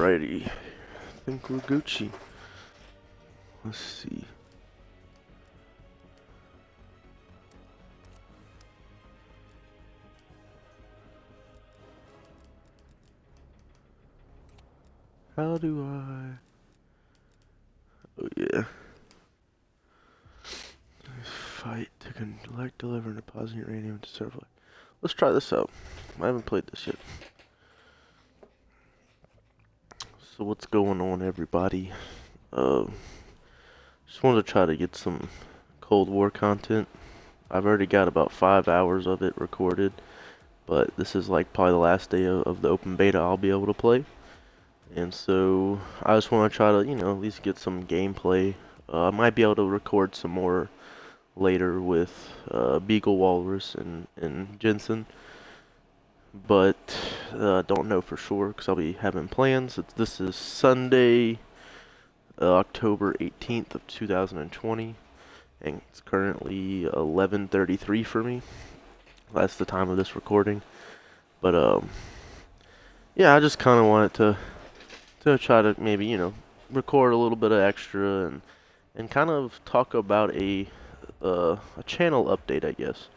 Alrighty, I think we're Gucci. Let's see. How do I? Oh yeah. Fight to collect, deliver, and deposit uranium to serve life. Let's try this out. I haven't played this yet. So what's going on, everybody? Just wanted to try to get some Cold War content. I've already got about 5 hours of it recorded, but this is like probably the last day of the open beta I'll be able to play. And so I just want to try to, at least get some gameplay. I might be able to record some more later with Beagle Walrus and Jensen, but don't know for sure because I'll be having plans. This is Sunday, October 18th of 2020, and it's currently 11:33 for me. That's the time of this recording. But yeah, I just kind of wanted to try to maybe record a little bit of extra and kind of talk about a channel update, I guess.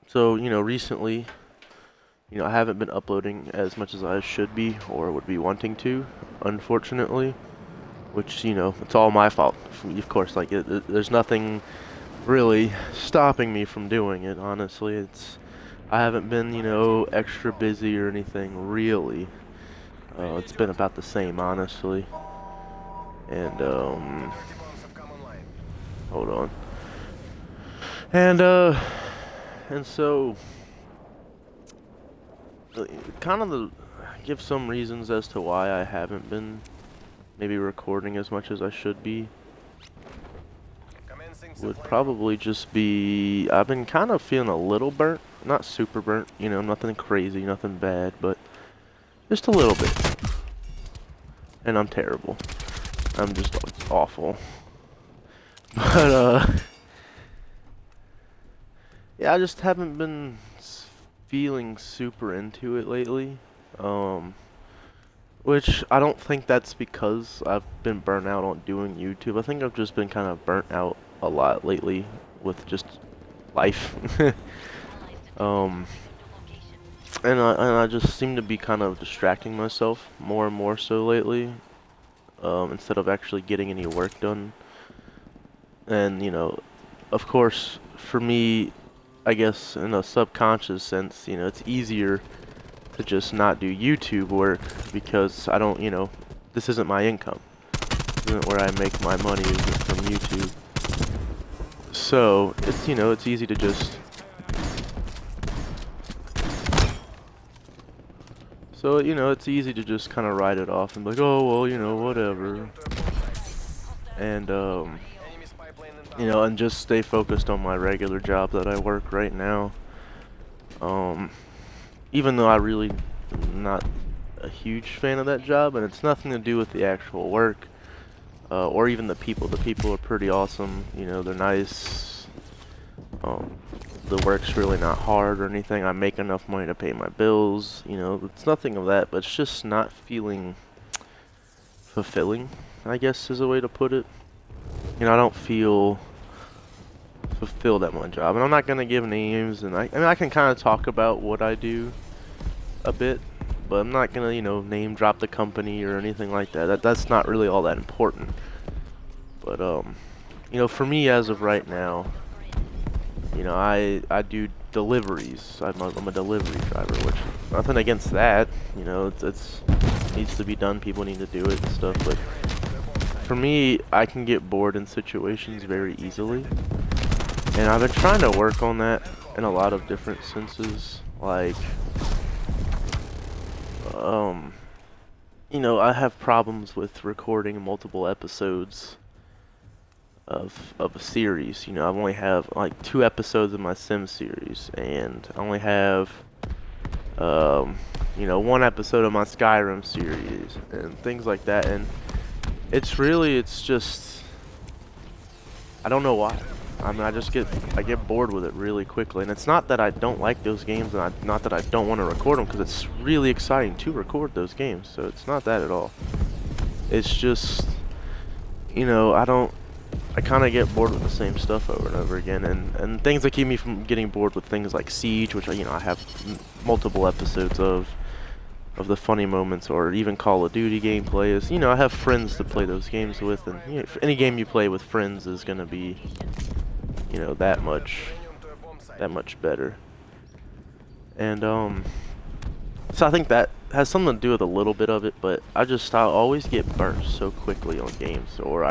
So recently, I haven't been uploading as much as I should be or would be wanting to, unfortunately, which it's all my fault, of course. Like there's nothing really stopping me from doing it, honestly. I haven't been extra busy or anything, really. It's been about the same, honestly. And hold on. And so kind of give some reasons as to why I haven't been maybe recording as much as I should be. Would probably just be I've been kind of feeling a little burnt, not super burnt, nothing crazy, nothing bad, but just a little bit. And I'm terrible. I'm just awful. But yeah, I just haven't been feeling super into it lately. Which I don't think that's because I've been burnt out on doing YouTube. I think I've just been kind of burnt out a lot lately with just life. And I just seem to be kind of distracting myself more and more so lately, instead of actually getting any work done. And of course, for me, I guess in a subconscious sense, it's easier to just not do YouTube work because I don't, this isn't my income. This isn't where I make my money, is from YouTube. So it's easy to just it's easy to just kind of write it off and be like, oh well, whatever. And and just stay focused on my regular job that I work right now. Even though I really am not a huge fan of that job, and it's nothing to do with the actual work, or even the people. The people are pretty awesome. They're nice. The work's really not hard or anything. I make enough money to pay my bills. It's nothing of that, but it's just not feeling fulfilling, I guess is a way to put it. I don't feel fulfilled at my job, and I'm not gonna give names, and I mean I can kind of talk about what I do a bit, but I'm not gonna name drop the company or anything like that. That's not really all that important. But for me as of right now, I do deliveries. I'm a delivery driver, which nothing against that. It's needs to be done. People need to do it and stuff, but for me, I can get bored in situations very easily. And I've been trying to work on that in a lot of different senses. Like, I have problems with recording multiple episodes of a series. I only have like 2 episodes of my Sim series, and I only have 1 episode of my Skyrim series, and things like that. And it's just I don't know why. I mean, I get bored with it really quickly, and it's not that I don't like those games, and not that I don't want to record them, because it's really exciting to record those games. So it's not that at all. It's just, you know, I kind of get bored with the same stuff over and over again, and things that keep me from getting bored with things like Siege, which I have multiple episodes of the funny moments, or even Call of Duty gameplay is, I have friends to play those games with, and any game you play with friends is gonna be, that much better. And so I think that has something to do with a little bit of it, but I always get burnt so quickly on games, or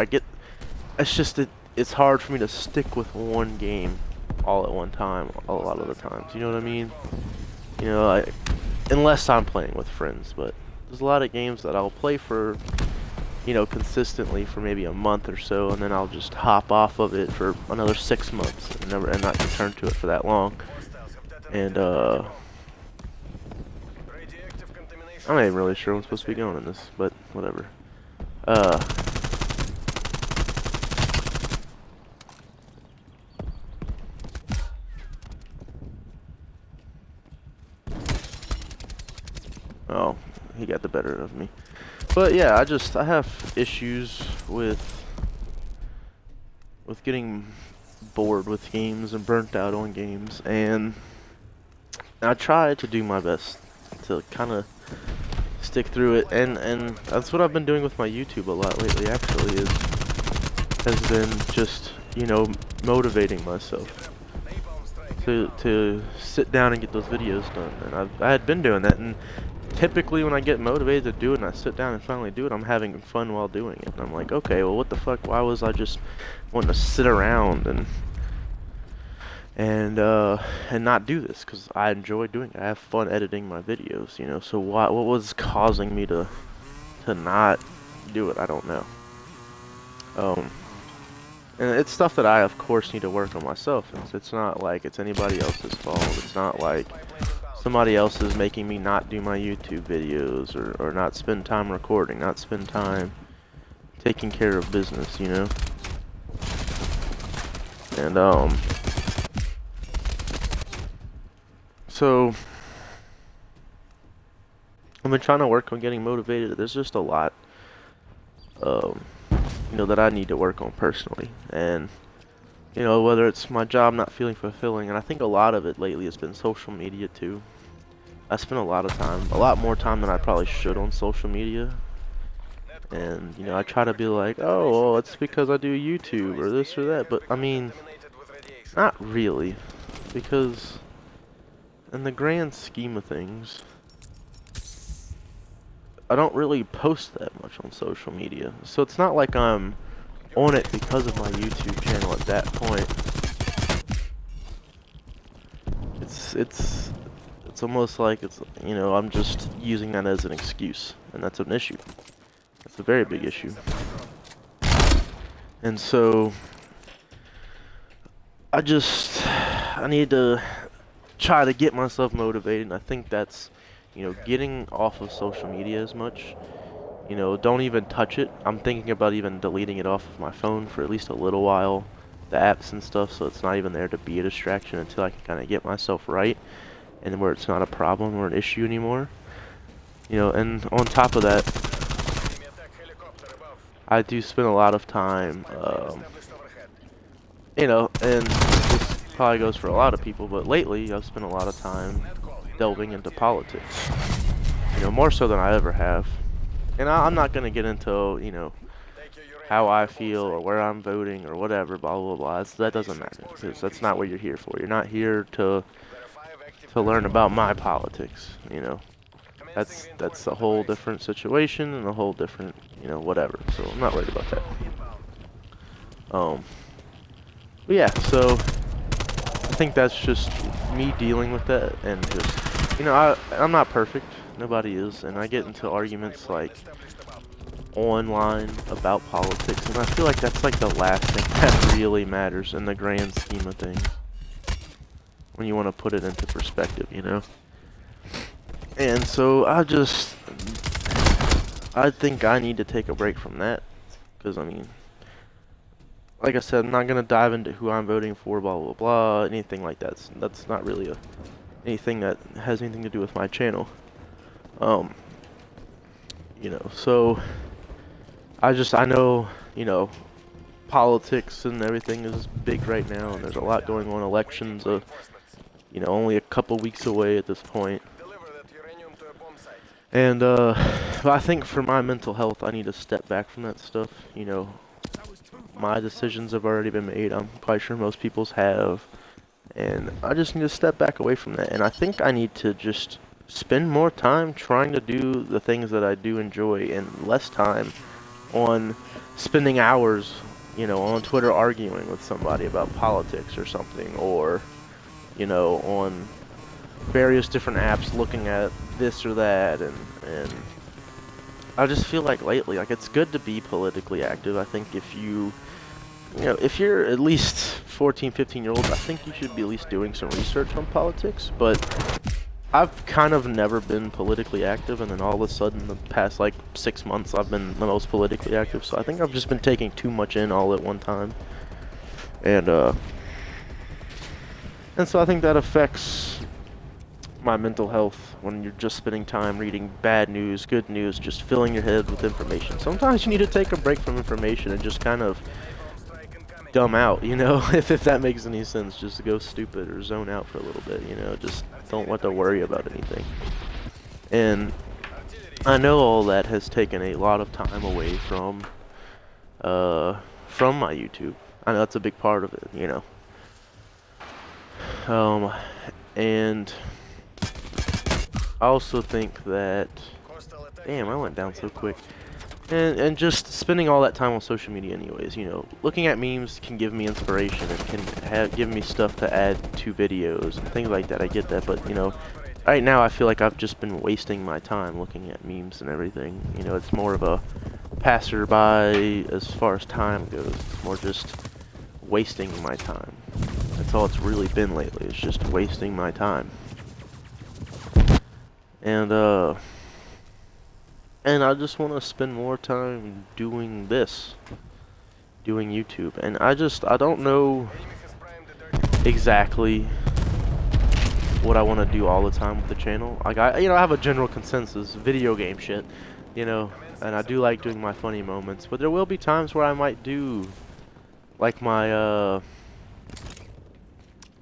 it's hard for me to stick with one game all at one time a lot of the times. You know what I mean? Unless I'm playing with friends, but there's a lot of games that I'll play for, consistently for maybe a month or so, and then I'll just hop off of it for another 6 months and not return to it for that long. And I'm not even really sure what's supposed to be going in this, but whatever. Oh, he got the better of me. But yeah, I have issues with getting bored with games and burnt out on games, and I try to do my best to kind of stick through it, and that's what I've been doing with my YouTube a lot lately, actually, has been just, motivating myself to sit down and get those videos done. And I had been doing that, and typically when I get motivated to do it and I sit down and finally do it, I'm having fun while doing it. And I'm like, okay, well, what the fuck? Why was I just wanting to sit around and not do this? Because I enjoy doing it. I have fun editing my videos, So what was causing me to not do it? I don't know. And it's stuff that I, of course, need to work on myself. It's not like it's anybody else's fault. It's not like somebody else is making me not do my YouTube videos, or not spend time recording, not spend time taking care of business, And so I've been trying to work on getting motivated. There's just a lot that I need to work on personally, and whether it's my job not feeling fulfilling, and I think a lot of it lately has been social media too. I spend a lot more time than I probably should on social media, and I try to be like, oh, well, it's because I do YouTube or this or that, but I mean, not really, because in the grand scheme of things, I don't really post that much on social media, so it's not like I'm on it because of my YouTube channel at that point. It's almost like I'm just using that as an excuse, and that's an issue. That's a very big issue. And so I need to try to get myself motivated, and I think that's getting off of social media as much. Don't even touch it. I'm thinking about even deleting it off of my phone for at least a little while, the apps and stuff, so it's not even there to be a distraction until I can kind of get myself right, and where it's not a problem or an issue anymore. And on top of that, I do spend a lot of time, and this probably goes for a lot of people, but lately I've spent a lot of time delving into politics, more so than I ever have. And I'm not going to get into, how I feel or where I'm voting or whatever, blah, blah, blah. That doesn't matter, because that's not what you're here for. You're not here to learn about my politics, That's a whole different situation and a whole different, whatever. So I'm not worried about that. But yeah, so I think that's just me dealing with that, and just, I'm not perfect. Nobody is, and I get into arguments like online about politics, and I feel like that's like the last thing that really matters in the grand scheme of things, when you want to put it into perspective, And so I think I need to take a break from that, because I mean, like I said, I'm not gonna dive into who I'm voting for, blah blah blah, anything like that. That's not really anything that has anything to do with my channel. Um, so I know, politics and everything is big right now, and there's a lot going on. Elections are, only a couple weeks away at this point. And but I think for my mental health, I need to step back from that stuff. My decisions have already been made. I'm quite sure most people's have. And I just need to step back away from that. And I think I need to just spend more time trying to do the things that I do enjoy and less time on spending hours, on Twitter arguing with somebody about politics or something, or, on various different apps looking at this or that, and I just feel like lately, like, it's good to be politically active. I think if if you're at least 14, 15 year olds, I think you should be at least doing some research on politics, but I've kind of never been politically active, and then all of a sudden, the past, like, 6 months, I've been the most politically active, so I think I've just been taking too much in all at one time, and so I think that affects my mental health when you're just spending time reading bad news, good news, just filling your head with information. Sometimes you need to take a break from information and just kind of dumb out, if that makes any sense. Just go stupid or zone out for a little bit, just don't have to worry about anything. And I know all that has taken a lot of time away from my YouTube. I know that's a big part of it, and I also think that, damn, I went down so quick. And just spending all that time on social media anyways, looking at memes can give me inspiration and can give me stuff to add to videos and things like that. I get that, but, right now I feel like I've just been wasting my time looking at memes and everything. It's more of a passerby as far as time goes. It's more just wasting my time. That's all it's really been lately. It's just wasting my time. And I just want to spend more time doing this, doing YouTube. And I don't know exactly what I want to do all the time with the channel. Like, I have a general consensus, video game shit, and I do like doing my funny moments. But there will be times where I might do, like, my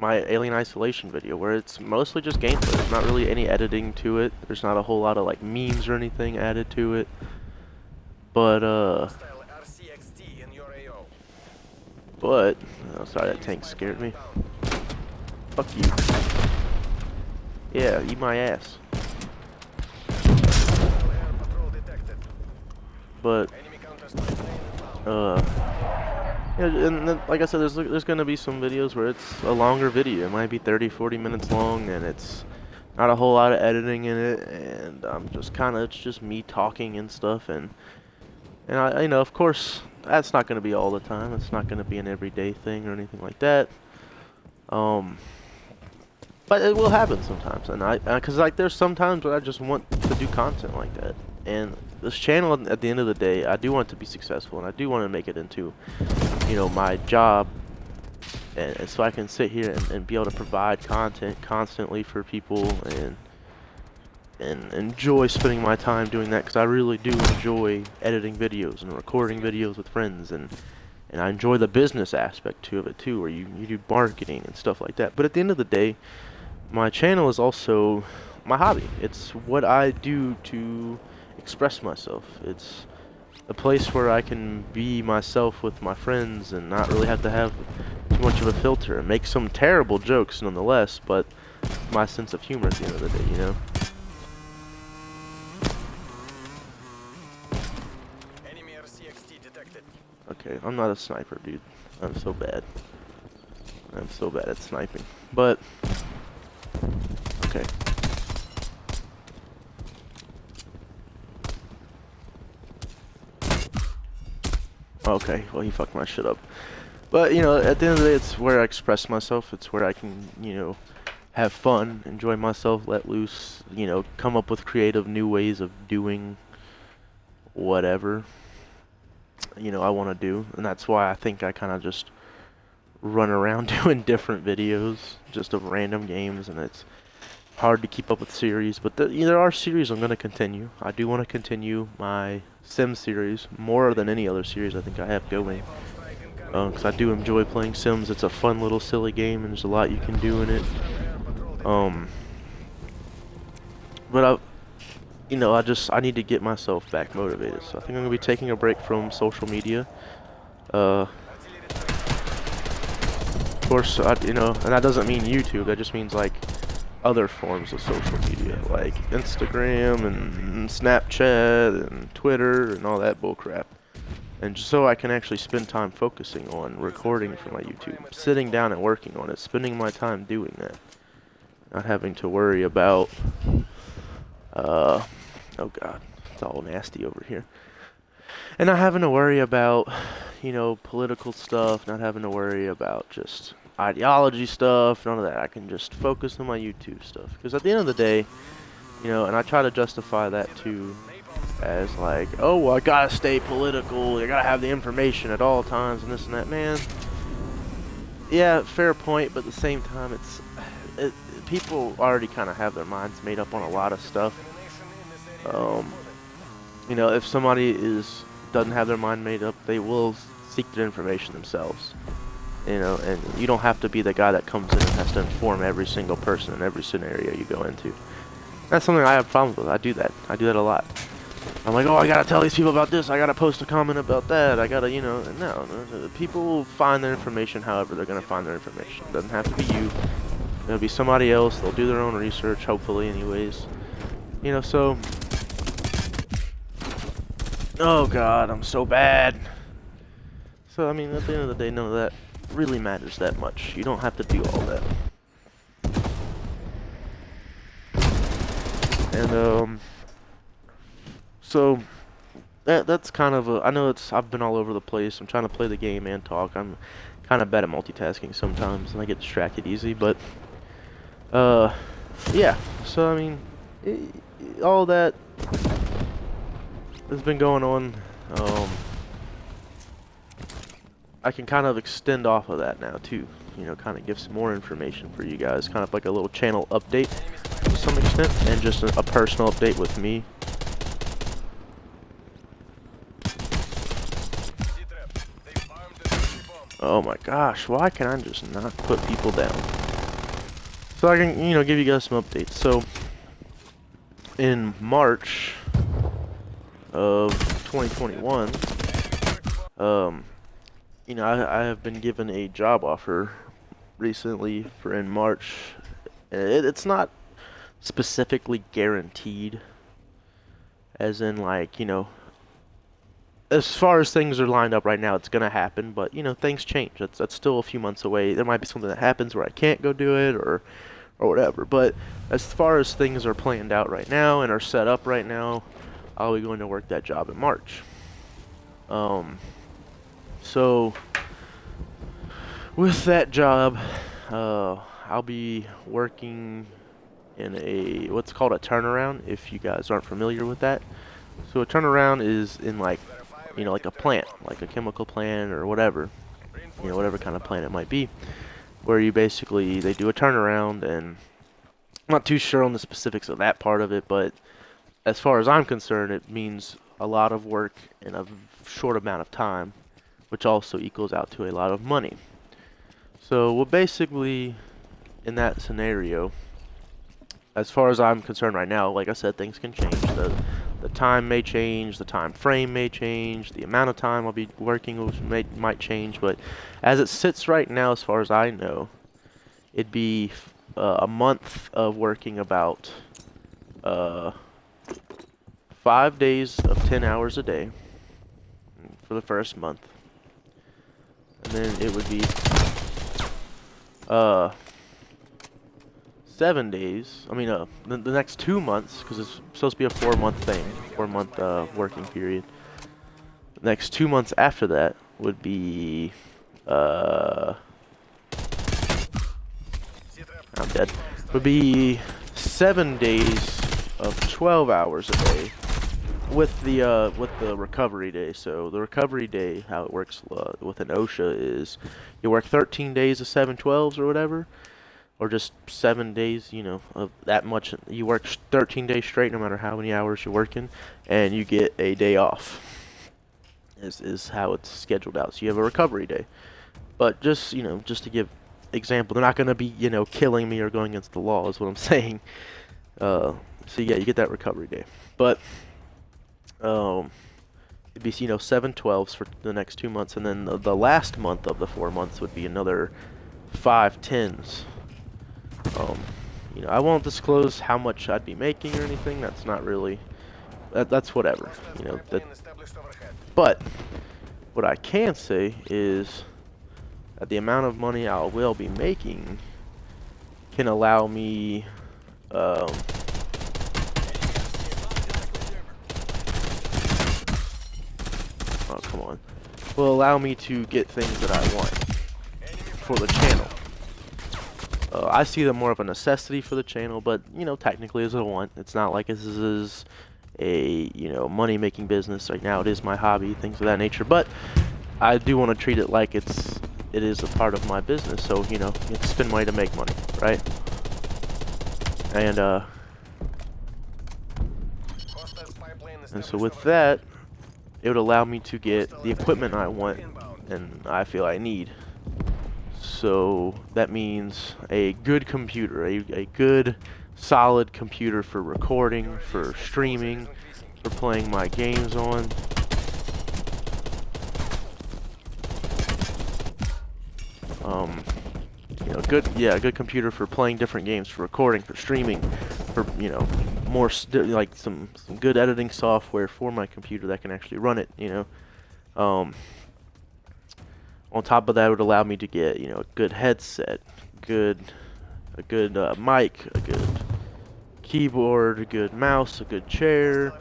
Alien Isolation video, where it's mostly just gameplay. There's not really any editing to it. There's not a whole lot of, like, memes or anything added to it. But, oh, sorry, that tank scared me. Fuck you. Yeah, eat my ass. But, yeah, and then, like I said, there's gonna be some videos where it's a longer video. It might be 30, 40 minutes long, and it's not a whole lot of editing in it, and I'm just it's just me talking and stuff, and I, of course, that's not gonna be all the time. It's not gonna be an everyday thing or anything like that. But it will happen sometimes, and cause like there's some times where I just want to do content like that, and this channel, at the end of the day, I do want it to be successful, and I do want to make it into, my job, and so I can sit here and be able to provide content constantly for people, and enjoy spending my time doing that, because I really do enjoy editing videos and recording videos with friends, and I enjoy the business aspect of it too, where you do marketing and stuff like that. But at the end of the day, my channel is also my hobby. It's what I do to express myself. It's a place where I can be myself with my friends and not really have to have too much of a filter, and make some terrible jokes nonetheless, but my sense of humor at the end of the day, Enemy RCXT detected. Okay, I'm not a sniper, dude. I'm so bad. I'm so bad at sniping. But, okay. Okay, well, he fucked my shit up. But, at the end of the day, it's where I express myself. It's where I can, have fun, enjoy myself, let loose, come up with creative new ways of doing whatever. I want to do, and that's why I think I kind of just run around doing different videos just of random games, and it's hard to keep up with series. But there are series I'm going to continue. I do want to continue my Sims series more than any other series I think I have going, because I do enjoy playing Sims. It's a fun little silly game, and there's a lot you can do in it. But I need to get myself back motivated. So I think I'm gonna be taking a break from social media. Of course, and that doesn't mean YouTube. That just means like other forms of social media, like Instagram and Snapchat and Twitter and all that bullcrap. And just so I can actually spend time focusing on recording for my YouTube, sitting down and working on it, spending my time doing that, not having to worry about. Oh god, it's all nasty over here. And not having to worry about, political stuff, not having to worry about just ideology stuff, none of that. I can just focus on my YouTube stuff. Because at the end of the day, and I try to justify that too as like, oh, well, I gotta stay political, I gotta have the information at all times and this and that. Man, yeah, fair point, but at the same time, people already kind of have their minds made up on a lot of stuff. If somebody doesn't have their mind made up, they will seek their information themselves. And you don't have to be the guy that comes in and has to inform every single person in every scenario you go into. That's something I have problems with. I do that a lot. I'm like, oh, I gotta tell these people about this, I gotta post a comment about that, I gotta, no, people will find their information however they're gonna find their information. It doesn't have to be you. It'll be somebody else. They'll do their own research, hopefully, anyways. So... Oh god, I'm so bad. So, at the end of the day, none of that really matters that much. You don't have to do all that. And, so, that's kind of I know I've been all over the place. I'm trying to play the game and talk. I'm kind of bad at multitasking sometimes, and I get distracted easy, but, yeah. So, all that has been going on. I can kind of extend off of that now too, kind of give some more information for you guys, kind of like a little channel update to some extent, and just a personal update with me. Oh my gosh, why can I just not put people down? So I can, give you guys some updates. So in March of 2021, I have been given a job offer recently for in March. It's not specifically guaranteed, as in like, as far as things are lined up right now, it's gonna happen, but things change. That's still a few months away. There might be something that happens where I can't go do it or whatever, but as far as things are planned out right now and are set up right now, I'll be going to work that job in March. So with that job, I'll be working in what's called a turnaround, if you guys aren't familiar with that. So a turnaround is in like, like a plant, like a chemical plant or whatever, whatever kind of plant it might be, where they do a turnaround, and I'm not too sure on the specifics of that part of it, but as far as I'm concerned, it means a lot of work in a short amount of time, which also equals out to a lot of money. So, basically, in that scenario, as far as I'm concerned right now, like I said, things can change. The time may change, the time frame may change, the amount of time I'll be working might change, but as it sits right now, as far as I know, it'd be a month of working about 5 days of 10 hours a day for the first month, and then it would be 7 days. The next 2 months, because it's supposed to be a 4-month thing, 4-month working period. The next 2 months after that would be I'm dead. Would be 7 days of 12 hours a day, with the recovery day. So the recovery day, how it works with an OSHA is you work 13 days of 7/12s or whatever, or just 7 days, of that much. You work 13 days straight, no matter how many hours you're working, and you get a day off. Is how it's scheduled out. So you have a recovery day. But just to give example, they're not going to be, killing me or going against the law, is what I'm saying. So yeah, you get that recovery day. But it'd be 7/12s for the next 2 months, and then the last month of the 4 months would be another 5/10s. I won't disclose how much I'd be making or anything. That's not really that's whatever. But what I can say is that the amount of money I will be making can allow me oh, come on. Will allow me to get things that I want for the channel. I see them more of a necessity for the channel, but technically as a want. It's not like this is a money-making business. Right now it is my hobby, things of that nature. But I do want to treat it like it is a part of my business. So you have to spend money to make money, right? And so with that, it would allow me to get the equipment I want and I feel I need. So that means a good computer, a good solid computer for recording, for streaming, for playing my games on. A good computer for playing different games, for recording, for streaming, for more like some good editing software for my computer that can actually run it. On top of that, it would allow me to get a good headset, a good mic, a good keyboard, a good mouse, a good chair.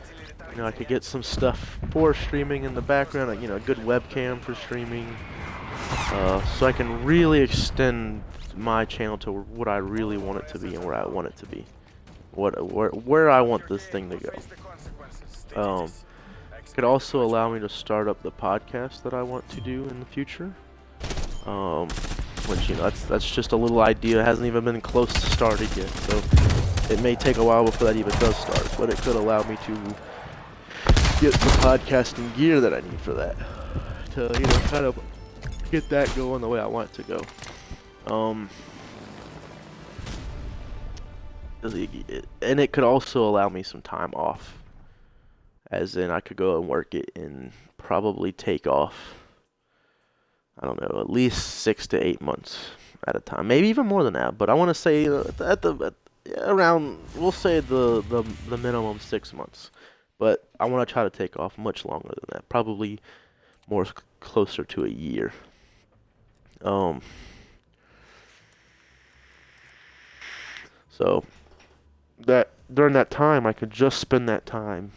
I could get some stuff for streaming in the background, a good webcam for streaming, so I can really extend my channel to what I really want it to be and where I want it to be, where I want this thing to go. Could also allow me to start up the podcast that I want to do in the future. Which that's just a little idea. It hasn't even been close to started yet, so it may take a while before that even does start. But it could allow me to get the podcasting gear that I need for that, to kind of get that going the way I want it to go. And it could also allow me some time off, as in I could go and work it and probably take off, I don't know, at least 6 to 8 months at a time, maybe even more than that. But I want to say around, we'll say the minimum 6 months. But I want to try to take off much longer than that, probably more closer to a year. So that during that time, I could just spend that time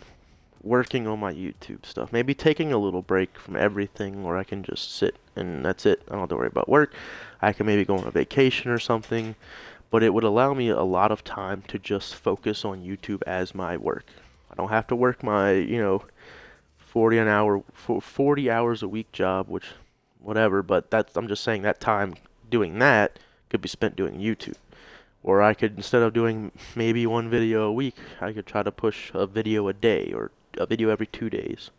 working on my YouTube stuff. Maybe taking a little break from everything, or I can just sit and that's it. I don't have to worry about work. I can maybe go on a vacation or something, but it would allow me a lot of time to just focus on YouTube as my work. I don't have to work my, 40 hours a week job, which whatever, but I'm just saying that time doing that could be spent doing YouTube. Or I could, instead of doing maybe one video a week, I could try to push a video a day or a video every 2 days.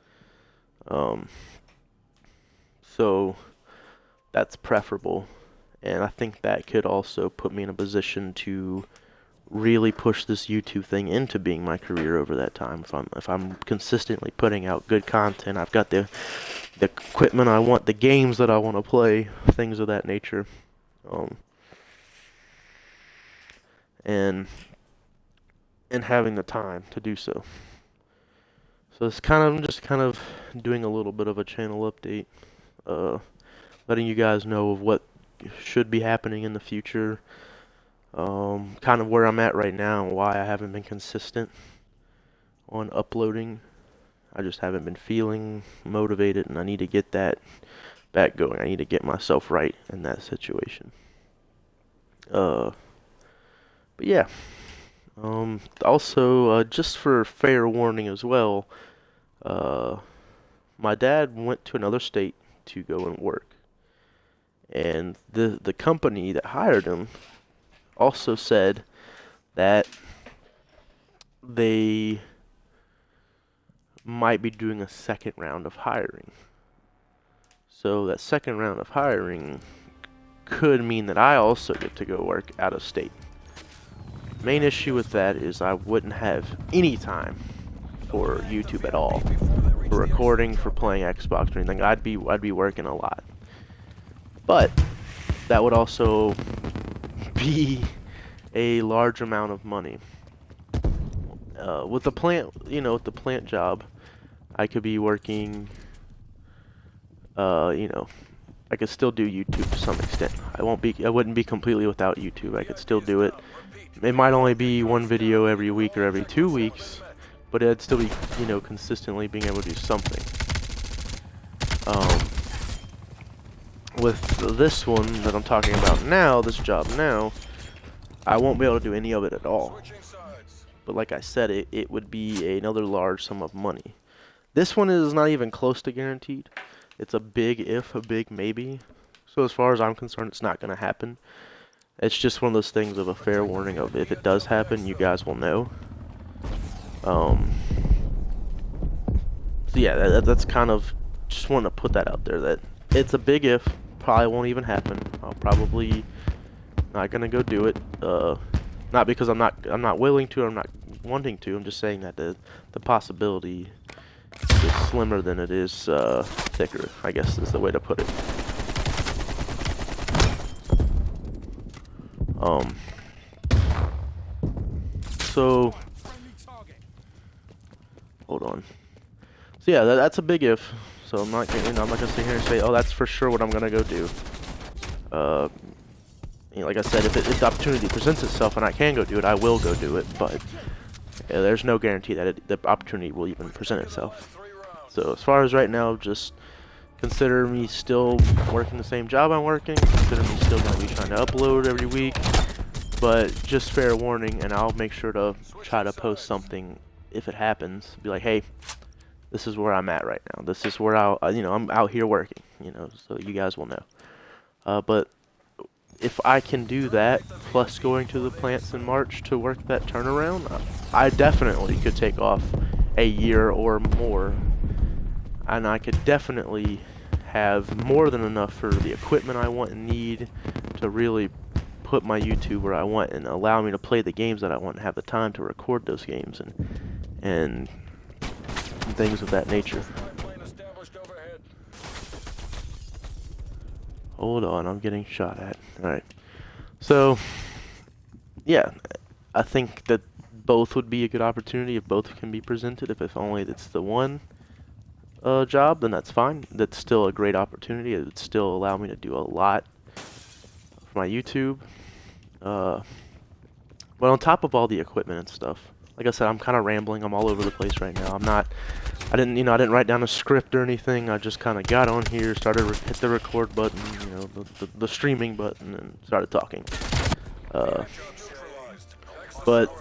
So that's preferable, and I think that could also put me in a position to really push this YouTube thing into being my career over that time. If I'm consistently putting out good content, I've got the equipment I want, the games that I want to play, things of that nature. And having the time to do so. So it's I'm just kind of doing a little bit of a channel update, letting you guys know of what should be happening in the future, kind of where I'm at right now and why I haven't been consistent on uploading. I just haven't been feeling motivated, and I need to get that back going. I need to get myself right in that situation. But yeah. Also, just for fair warning as well, My dad went to another state to go and work, and the company that hired him also said that they might be doing a second round of hiring. So that second round of hiring could mean that I also get to go work out of state. Main issue with that is I wouldn't have any time for YouTube at all, for recording, for playing Xbox or anything. I'd be working a lot. But that would also be a large amount of money. With the plant, with the plant job, I could be working, I could still do YouTube to some extent. I wouldn't be completely without YouTube. I could still do it. It might only be one video every week or every 2 weeks, but I'd still be, consistently being able to do something. With this one that I'm talking about now, this job now, I won't be able to do any of it at all. But like I said, it would be another large sum of money. This one is not even close to guaranteed. It's a big if, a big maybe. So as far as I'm concerned, it's not going to happen. It's just one of those things of a fair warning of if it does happen, you guys will know. So yeah, that's kind of, just want to put that out there, that it's a big if, probably won't even happen. I'll probably not going to go do it. Not because I'm not willing to, or I'm not wanting to. I'm just saying that the possibility is slimmer than it is thicker, I guess is the way to put it. So hold on. So yeah, that's a big if. So I'm not gonna sit here and say, oh, that's for sure what I'm gonna go do. Like I said, if the opportunity presents itself and I can go do it, I will go do it. But there's no guarantee that the opportunity will even present itself. So as far as right now, just consider me still working the same job I'm working. Consider me still going to be trying to upload every week. But just fair warning, and I'll make sure to try to post something if it happens. Be like, hey, this is where I'm at right now. This is where I'm out here working. So you guys will know. But if I can do that, plus going to the plants in March to work that turnaround, I definitely could take off a year or more. And I could definitely have more than enough for the equipment I want and need to really put my YouTube where I want and allow me to play the games that I want and have the time to record those games and things of that nature. Hold on, I'm getting shot at. Alright. So, yeah, I think that both would be a good opportunity if both can be presented. If only it's the one job, then that's fine. That's still a great opportunity. It would still allow me to do a lot for my YouTube. But on top of all the equipment and stuff, like I said, I'm kind of rambling. I'm all over the place right now. I didn't write down a script or anything. I just kind of got on here, hit the record button, the streaming button, and started talking. But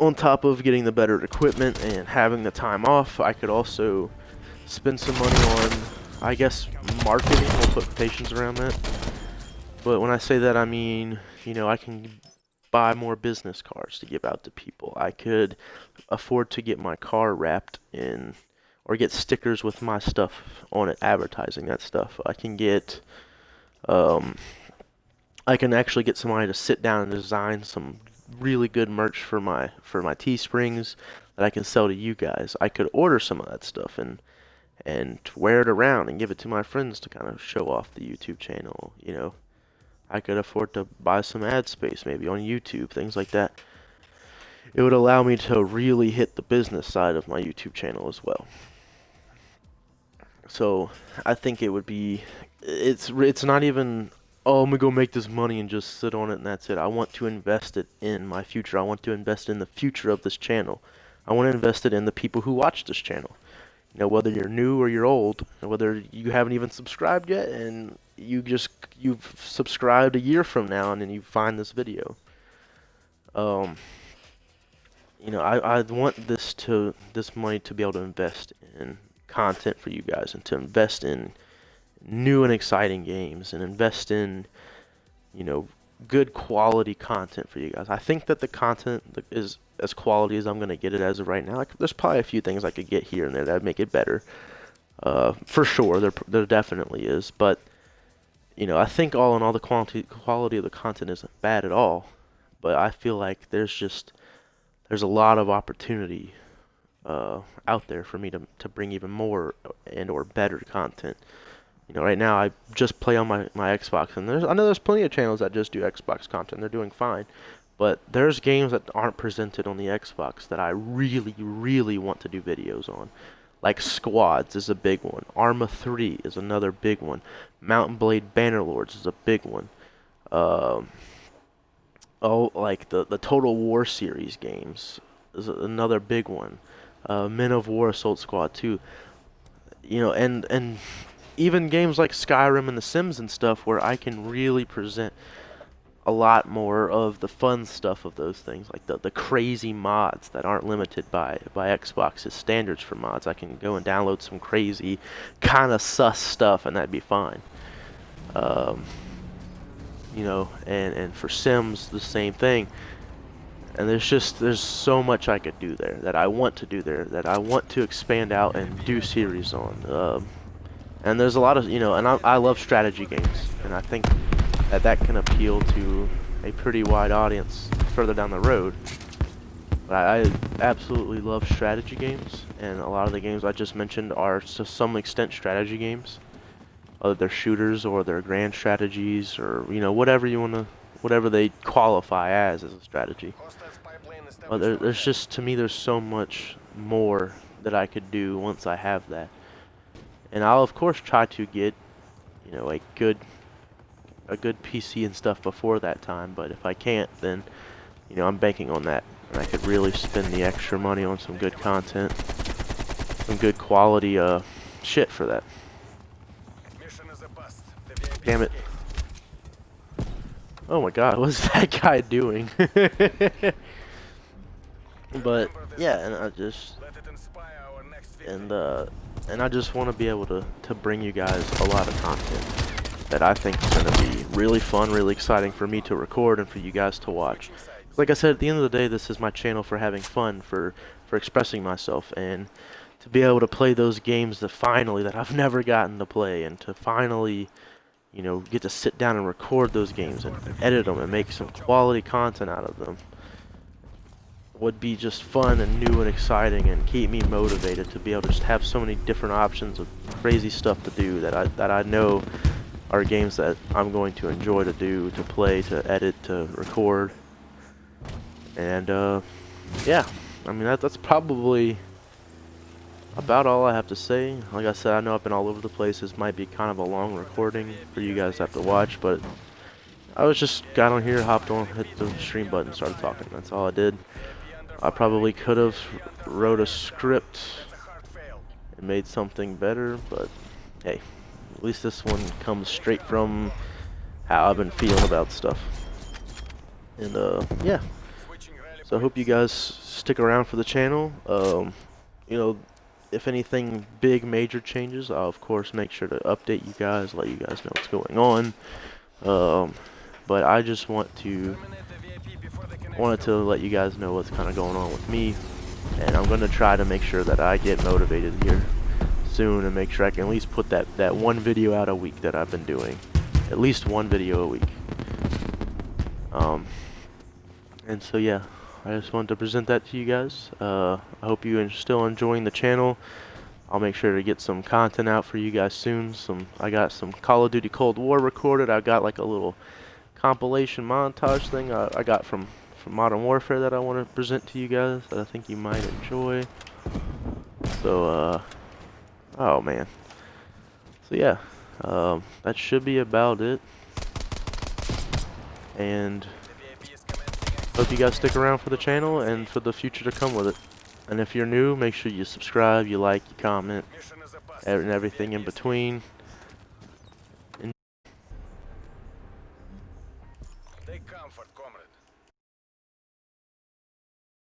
on top of getting the better equipment and having the time off, I could also spend some money on, I guess, marketing. We'll put quotations around that. But when I say that, I mean, I can buy more business cards to give out to people. I could afford to get my car wrapped in, or get stickers with my stuff on it, advertising that stuff. I can actually get somebody to sit down and design some really good merch for my Teesprings that I can sell to you guys. I could order some of that stuff and wear it around and give it to my friends to kind of show off the YouTube channel, I could afford to buy some ad space maybe on YouTube, things like that. It would allow me to really hit the business side of my YouTube channel as well. So I think it would be, it's not even, oh, I'm gonna go make this money and just sit on it and that's it. I want to invest it in my future. I want to invest in the future of this channel. I want to invest it in the people who watch this channel. Whether you're new or you're old, whether you haven't even subscribed yet and you've subscribed a year from now and then you find this video. you know, I want this money to be able to invest in content for you guys and to invest in new and exciting games and invest in, you know, good quality content for you guys. I think that the content is as quality as I'm gonna get it as of right now. Like, there's probably a few things I could get here and there that'd make it better. For sure, there definitely is. But you know, I think all in all, the quality of the content isn't bad at all. But I feel like there's a lot of opportunity out there for me to bring even more and or better content. You know, right now I just play on my Xbox, and I know there's plenty of channels that just do Xbox content. They're doing fine, but there's games that aren't presented on the Xbox that I really, really want to do videos on. Like Squads is a big one. Arma 3 is another big one. Mountain Blade Bannerlords is a big one. Like the Total War series games is another big one. Men of War Assault Squad 2. You know, and even games like Skyrim and The Sims and stuff, where I can really present a lot more of the fun stuff of those things, like the crazy mods that aren't limited by Xbox's standards for mods. I can go and download some crazy kind of sus stuff, and that'd be fine. You know, and for Sims the same thing. And there's so much I could do there, that I want to do there, that I want to expand out and do series on. And there's a lot of, you know, and I love strategy games, and I think that can appeal to a pretty wide audience further down the road. But I absolutely love strategy games, and a lot of the games I just mentioned are to some extent strategy games. Whether they're shooters or they're grand strategies, or, you know, whatever they qualify as a strategy. But there's just, to me, there's so much more that I could do once I have that. And I'll of course try to get, you know, a good PC and stuff before that time. But if I can't, then, you know, I'm banking on that, and I could really spend the extra money on some good content, some good quality shit for that. Damn it! Oh my God, what's that guy doing? But yeah, and I just want to be able to bring you guys a lot of content that I think is going to be really fun, really exciting for me to record and for you guys to watch. Like I said, at the end of the day, this is my channel for having fun, for expressing myself, and to be able to play those games that I've never gotten to play, and to finally, you know, get to sit down and record those games and edit them and make some quality content out of them would be just fun and new and exciting, and keep me motivated to be able to just have so many different options of crazy stuff to do that I know are games that I'm going to enjoy to do, to play, to edit, to record. And yeah, I mean that's probably about all I have to say. Like I said, I know I've been all over the place. This might be kind of a long recording for you guys to have to watch, but I got on here, hopped on, hit the stream button, started talking. That's all I did. I probably could have wrote a script and made something better, but hey, at least this one comes straight from how I've been feeling about stuff. And yeah, so I hope you guys stick around for the channel. You know, if anything big major changes, I'll of course make sure to update you guys, let you guys know what's going on. But I just wanted to let you guys know what's kind of going on with me, and I'm going to try to make sure that I get motivated here soon, and make sure I can at least put that one video out a week that I've been doing. At least one video a week. And so yeah, I just wanted to present that to you guys. I hope you are still enjoying the channel. I'll make sure to get some content out for you guys soon. I got some Call of Duty Cold War recorded. I got like a little compilation montage thing I got from Modern Warfare that I want to present to you guys that I think you might enjoy. So oh man. So yeah, that should be about it. And hope you guys stick around for the channel and for the future to come with it. And if you're new, make sure you subscribe, you like, you comment, and everything in between.